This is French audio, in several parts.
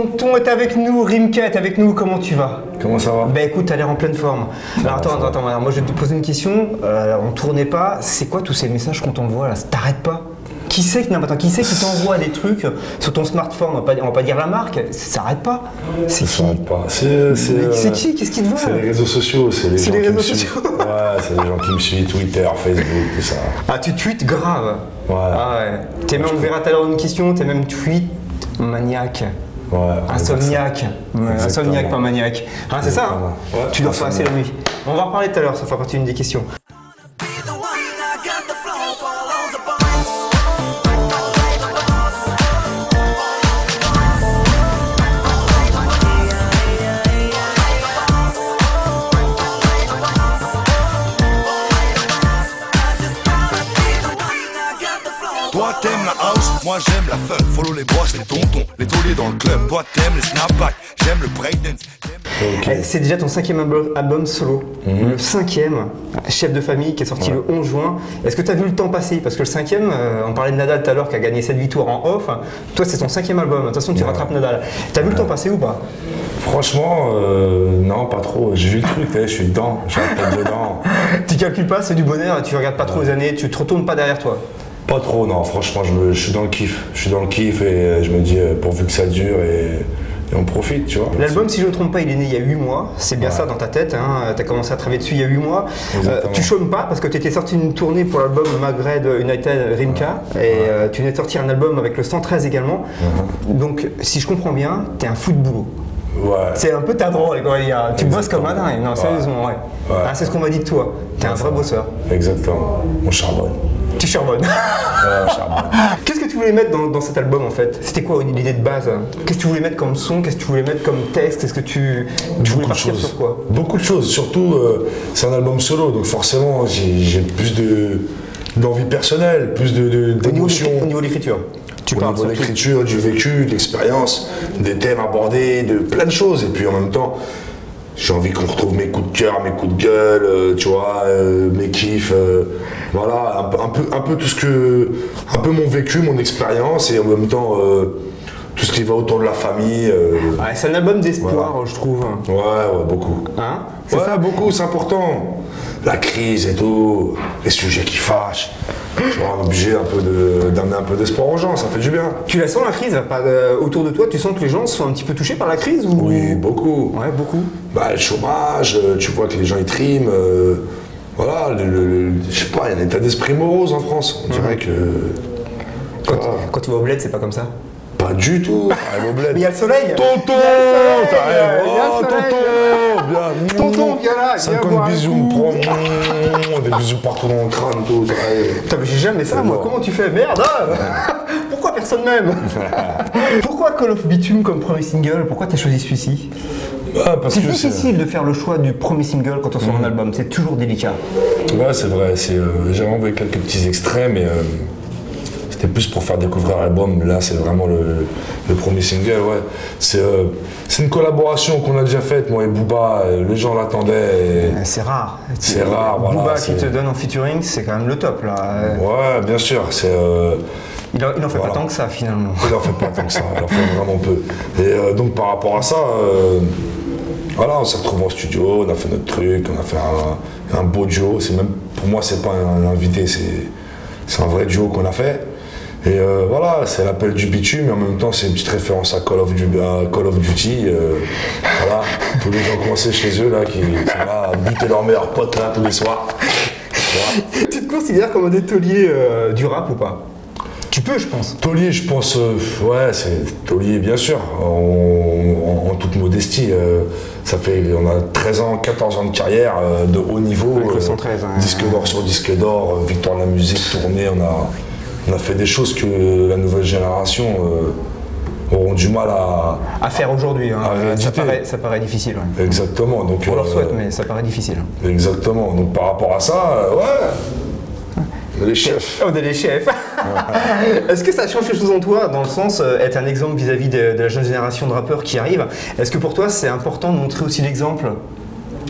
Tonton est avec nous, Rimka est avec nous, comment tu vas? Comment ça va? Bah écoute, t'as l'air en pleine forme. Alors attends, alors, moi je vais te poser une question, on tournait pas, c'est quoi tous ces messages qu'on t'envoie là? T'arrêtes pas? Qui c'est qui t'envoie des trucs sur ton smartphone? On va pas dire la marque, ça s'arrête pas. C'est qui? C'est qui? Qu'est-ce qu'ils te veulent? C'est les réseaux sociaux, c'est les gens qui me suivent. Ouais, c'est les gens qui me suivent, Twitter, Facebook, tout ça. Ah, tu tweets grave? Ouais. Ah ouais. T'es même, on verra tout à l'heure une question, t'es même tweet maniaque. Ouais. Insomniaque. Insomniaque, pas maniaque. Hein, c'est ça, hein? Ouais, tu dors pas assez la nuit. On va en reparler tout à l'heure, ça fera partie d'une des questions. Toi t'aimes la house, moi j'aime la funk. Follow les boss, les tontons, les tauliers dans le club. Toi t'aimes les snapbacks, j'aime le breakdance. Okay. C'est déjà ton 5e album solo, le 5e, Chef de famille, qui est sorti le 11 juin. Est-ce que tu as vu le temps passer? Parce que le 5e, on parlait de Nadal tout à l'heure qui a gagné 7 victoires en off. Toi c'est ton 5e album, attention tu rattrapes Nadal. T'as vu le temps passer ou pas? Franchement, non, pas trop. J'ai vu le truc, je suis dedans, j'ai la tête dedans. Tu calcules pas, c'est du bonheur, tu regardes pas trop les années, tu te retournes pas derrière toi? Pas trop, non, franchement, je suis dans le kiff. Je suis dans le kiff et je me dis, pourvu que ça dure et on profite, tu vois. L'album, si je ne me trompe pas, il est né il y a 8 mois. C'est bien ça dans ta tête, hein. Tu as commencé à travailler dessus il y a 8 mois. Tu chômes pas parce que tu étais sorti d'une tournée pour l'album Maghreb United Rimka et tu venais de sortir un album avec le 113 également. Donc, si je comprends bien, tu es un fou de boulot. Ouais. C'est un peu ta drogue, quoi. Tu bosses comme un dingue. Non, sérieusement, ouais. Ah, c'est ce qu'on m'a dit de toi. Tu es un vrai bosseur. Exactement. On charbonne. Tu charbonnes. Ouais, charbonne. Qu'est-ce que tu voulais mettre dans cet album en fait? C'était quoi l'idée de base? Qu'est-ce que tu voulais mettre comme son? Qu'est-ce que tu voulais mettre comme texte? Est-ce que tu voulais partir sur quoi? Beaucoup de choses. Surtout, c'est un album solo, donc forcément, j'ai plus d'envie personnelle, plus d'émotion. Au niveau de l'écriture? Au niveau de l'écriture, du vécu, de l'expérience, des thèmes abordés, de plein de choses. Et puis en même temps, j'ai envie qu'on retrouve mes coups de cœur, mes coups de gueule, tu vois, mes kiffs, voilà, un peu tout ce que, un peu mon vécu, mon expérience et en même temps tout ce qui va autour de la famille. Ouais, c'est un album d'espoir, voilà. Je trouve. Ouais, beaucoup. Hein? C'est ça, beaucoup, c'est important. La crise et tout, les sujets qui fâchent. Tu vois, on est obligé d'amener un peu d'espoir aux gens, ça fait du bien. Tu la sens la crise autour de toi? Tu sens que les gens sont un petit peu touchés par la crise ou... Oui, beaucoup. Ouais, beaucoup. Bah, le chômage, tu vois que les gens ils triment. Voilà, je sais pas, il y a un état d'esprit morose en France. On dirait que. Quand tu vas au bled, c'est pas comme ça? Pas du tout. Au bled. Mais il y a le soleil. Tonton, t'arrives. Oh, tonton, viens. Tonton, viens là. 50 bisous, prends. Des bisous partout dans le crâne, tout. Putain, mais j'ai jamais ça, moi. Comment tu fais? Merde. Pourquoi personne m'aime? Pourquoi Call of Bitume comme premier single? Pourquoi t'as choisi celui-ci? C'est difficile de faire le choix du premier single quand on sort un album, c'est toujours délicat. Ouais, c'est vrai, j'ai envoyé quelques petits extraits, mais c'était plus pour faire découvrir l'album. Là, c'est vraiment le premier single, ouais. C'est une collaboration qu'on a déjà faite, moi et Booba, les gens l'attendaient. C'est rare. C'est rare, voilà. Booba qui te donne en featuring, c'est quand même le top, là. Ouais, bien sûr, c'est... Il en fait pas tant que ça, finalement. Il en fait pas tant que ça, il en fait vraiment peu. Et donc, par rapport à ça... Voilà, on s'est retrouvés en studio, on a fait notre truc, on a fait un beau duo. Pour moi, c'est pas un invité, c'est un vrai duo qu'on a fait. Et voilà, c'est l'appel du bitume, mais en même temps, c'est une petite référence à Call of Duty. Voilà, tous les gens coincés chez eux, là, qui sont là à buter leurs meilleurs potes, là, tous les soirs. Voilà. Tu te considères comme un des tauliers du rap ou pas? Tu peux, je pense. Taulier, je pense, ouais, c'est Taulier, bien sûr, en toute modestie. On a 13 ans, 14 ans de carrière de haut niveau. Avec le 113, disque d'or sur disque d'or, victoire de la musique, tournée. On a fait des choses que la nouvelle génération auront du mal à faire aujourd'hui. Hein. Ça paraît difficile. Ouais. Exactement. Donc, on leur souhaite, mais ça paraît difficile. Exactement. Donc par rapport à ça, ouais. On est les chefs. On est les chefs. Est-ce que ça change quelque chose en toi, dans le sens, être un exemple vis-à-vis de la jeune génération de rappeurs qui arrive? Est-ce que pour toi, c'est important de montrer aussi l'exemple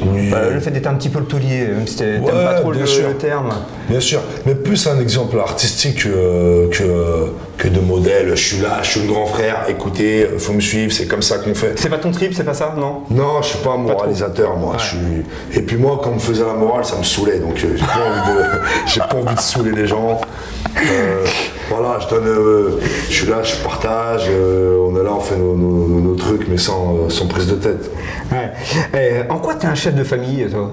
Oui. Le fait d'être un petit peu le taulier, même si t'aimes Ouais, pas trop bien le sûr. terme. Bien sûr, mais plus un exemple artistique que de modèle. Je suis là, je suis le grand frère, écoutez, faut me suivre, c'est comme ça qu'on fait. C'est pas ton trip, c'est pas ça, non? Non, je suis pas un moralisateur, moi. Ouais. Et puis moi, quand on me faisait la morale, ça me saoulait, donc j'ai pas envie de saouler les gens. Voilà, je suis là, je partage, on est là, on fait nos trucs, mais sans prise de tête. Ouais. En quoi t'es un chef de famille, toi?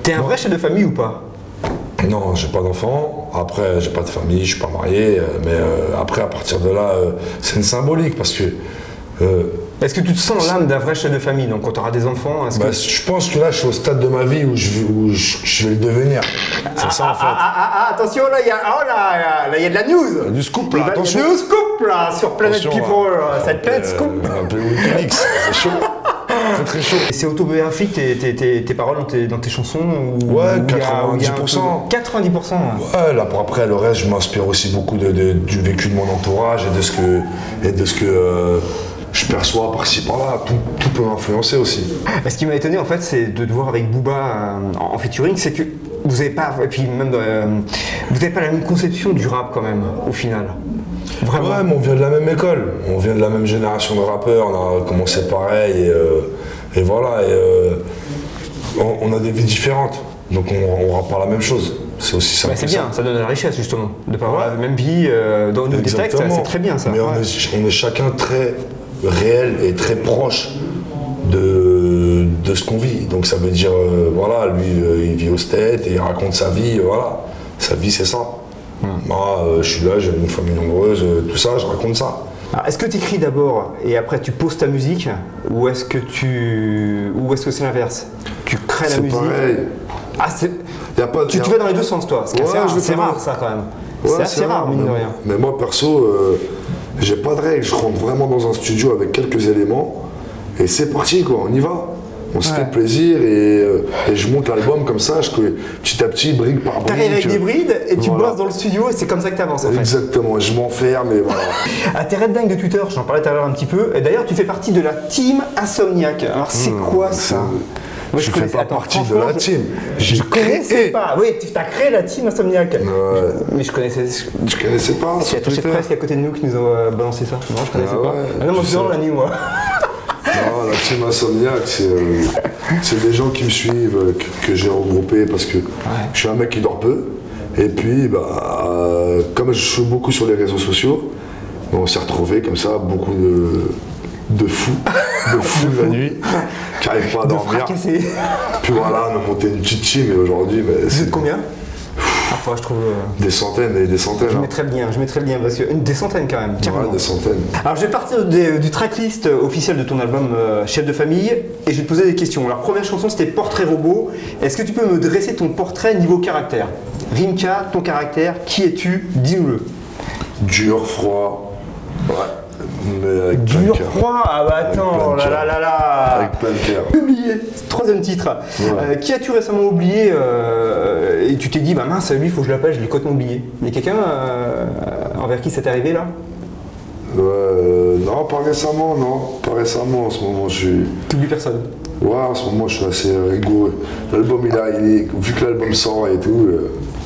T'es un vrai chef de famille ou pas? Non, j'ai pas d'enfant. Après, j'ai pas de famille, je suis pas marié. Mais après, à partir de là, c'est une symbolique parce que. Est-ce que tu te sens l'âme d'un vrai chef de famille, donc quand tu auras des enfants? Je pense que là, je suis au stade de ma vie où je vais le devenir. C'est ça en fait. Attention, là, il y a de la news. Du scoop là, Il y a attention. du scoop là sur Planète Attention, People. là. Ça te plaît, scoop? Un peu Wikileaks, c'est chaud. C'est très chaud. Et c'est autobiographique tes paroles dans tes chansons Ouais, ou il y a- ou il y a un 90%. peu- 90%. Ouais, là, après, le reste, je m'inspire aussi beaucoup du vécu de mon entourage et de ce que je perçois par-ci par-là. Tout peut m'influencer aussi. Ce qui m'a étonné en fait, c'est de te voir avec Booba en featuring, c'est que vous n'avez pas, et puis même, vous n'avez pas la même conception du rap quand même, au final. Vraiment. Ouais, mais on vient de la même école, on vient de la même génération de rappeurs, on a commencé pareil et voilà. On a des vies différentes, donc on rappe pas la même chose. C'est aussi ça. C'est bien, ça donne de la richesse justement, de pas avoir la même vie dans des textes, Exactement. c'est très bien ça. Mais Ouais. on est chacun très réel et très proche de ce qu'on vit. Donc ça veut dire, voilà, lui il vit au States et il raconte sa vie, voilà. Sa vie c'est ça. Moi je suis là, j'ai une famille nombreuse, tout ça, je raconte ça. Alors, est-ce que tu écris d'abord et après tu poses ta musique ou est-ce que c'est l'inverse? Tu crées la C'est musique. pareil. Ah, tu vas dans les deux sens toi, Ouais, c'est rare ça quand même. Ouais, c'est assez rare, mine de rien. Mais moi perso, j'ai pas de règles, je rentre vraiment dans un studio avec quelques éléments et c'est parti quoi, on y va. On se fait plaisir et je monte l'album comme ça, petit à petit, brique par brique. T'arrives avec des brides et tu Voilà. bosses dans le studio et c'est comme ça que t'avances en fait. Exactement, je m'enferme et voilà. Ah, t'es red dingue de Twitter, j'en parlais tout à l'heure un petit peu. Et d'ailleurs, tu fais partie de la team Insomniac. Alors, c'est quoi ça? Moi, je fais pas partie de la team. Je connaissais pas. Oui, tu as créé la team Insomniac. Ouais. Mais je connaissais. Je connaissais pas. C'est sur attaché Twitter. presque à côté de nous qui nous ont balancé ça. Non, je connaissais Ah pas. ouais, Ah non, moi, tu je dors sais. la nuit, moi. Non, la team Insomniac, c'est des gens qui me suivent, que j'ai regroupés parce que je suis un mec qui dort peu. Et puis, comme je suis beaucoup sur les réseaux sociaux, on s'est retrouvés comme ça, beaucoup de fous la nuit, qui n'arrivent pas à dormir. Fracassé. Puis voilà, on a monté une petite team et aujourd'hui, Vous êtes combien? Parfois, je trouve. des centaines et des centaines. Je hein. mettrais le lien parce que des centaines quand même. carrément. Ouais, des centaines. Alors je vais partir du tracklist officiel de ton album Chef de famille et je vais te poser des questions. Alors première chanson c'était Portrait robot. Est-ce que tu peux me dresser ton portrait niveau caractère? Rimka, ton caractère, qui es-tu? Dis-nous-le. Dur, froid, ouais, mais avec plein de Dur, cœur. froid? Ah bah attends, plein de là cœur. là là là. Avec plein de cœur. Oublié, troisième titre. Ouais. Qui as-tu récemment oublié et tu t'es dit bah mince lui il faut que je l'appelle, je l'ai complètement oublié. Il y a quelqu'un envers qui c'est arrivé là? Non, pas récemment, en ce moment, T'oublies personne. Ouais, en ce moment, je suis assez rigoureux. L'album, vu que l'album sort et tout,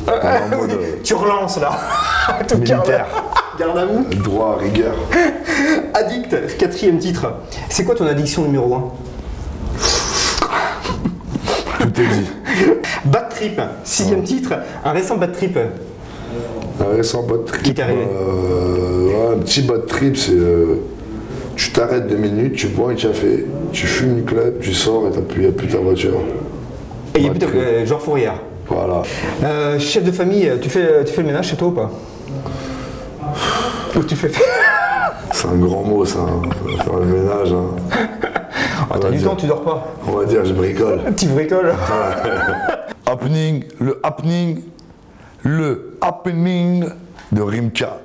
on est en mode Tu relances là. Tout militaire. Garde à vous. Droit, rigueur. Addict, quatrième titre. C'est quoi ton addiction numéro 1? Tout est dit. Bad Trip, sixième titre. Un récent Bad Trip. Un récent bad trip. Qui t'est arrivé Un petit bad trip, c'est. Tu t'arrêtes 2 minutes, tu bois un café, tu fumes une clope, tu sors et il n'y a plus ta voiture. Et il y a Bad plutôt trip. genre Fourrière. Voilà. Chef de famille, tu fais le ménage chez toi ou pas? Ou tu fais. C'est un grand mot, ça. Hein. Faire le ménage. Hein. Ah, t'as du temps, tu dors pas. On va dire, je bricole. Tu bricoles. Happening, le happening de Rimka.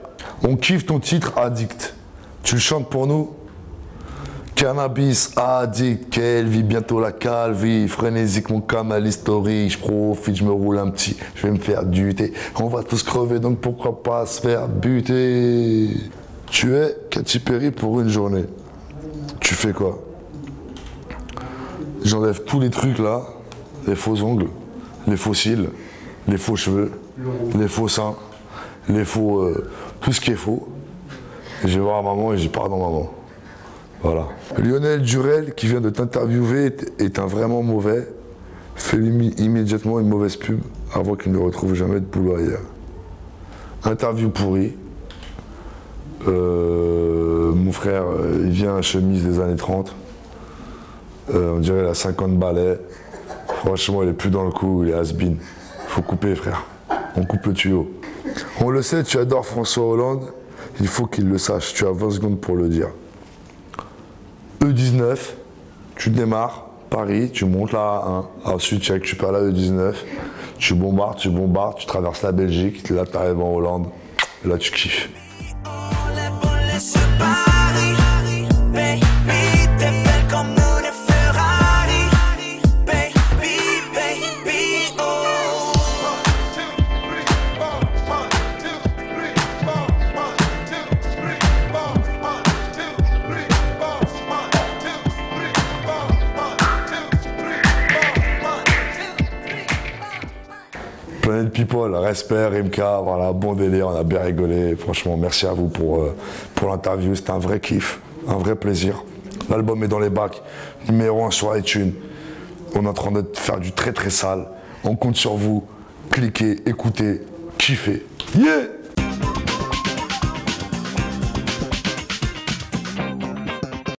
On kiffe ton titre Addict. Tu le chantes pour nous? Cannabis addict, quelle vie, bientôt la calvie. Frénésique, mon camel historique. Je profite, je me roule un petit, je vais me faire buter. On va tous crever, donc pourquoi pas se faire buter? Tu es Katy Perry pour une journée. Tu fais quoi? j'enlève tous les trucs là, les faux ongles, les faux cils, les faux cheveux, les faux seins, les faux, tout ce qui est faux. Et je vais voir maman et j'y pars dans maman. Voilà. Lionel Durel, qui vient de t'interviewer, est un vraiment mauvais. Fais-lui immédiatement une mauvaise pub avant qu'il ne retrouve jamais de boulot ailleurs. Interview pourrie. Mon frère, il vient en chemise des années 30. On dirait qu'il a 50 balais. Franchement, il est plus dans le coup, il est has-been. Faut couper, frère. On coupe le tuyau. On le sait, tu adores François Hollande. Il faut qu'il le sache. Tu as 20 secondes pour le dire. E19, tu démarres, Paris, tu montes la A1. Ensuite, tu récupères la E19. Tu bombardes, tu traverses la Belgique. Là, tu arrives en Hollande. Et là, tu kiffes. Planet People, respect, Rimka, voilà, bon délire, on a bien rigolé. Franchement, merci à vous pour l'interview, c'était un vrai kiff, un vrai plaisir. L'album est dans les bacs, numéro 1 sur iTunes. On est en train de faire du très très sale. On compte sur vous. Cliquez, écoutez, kiffez. Yeah!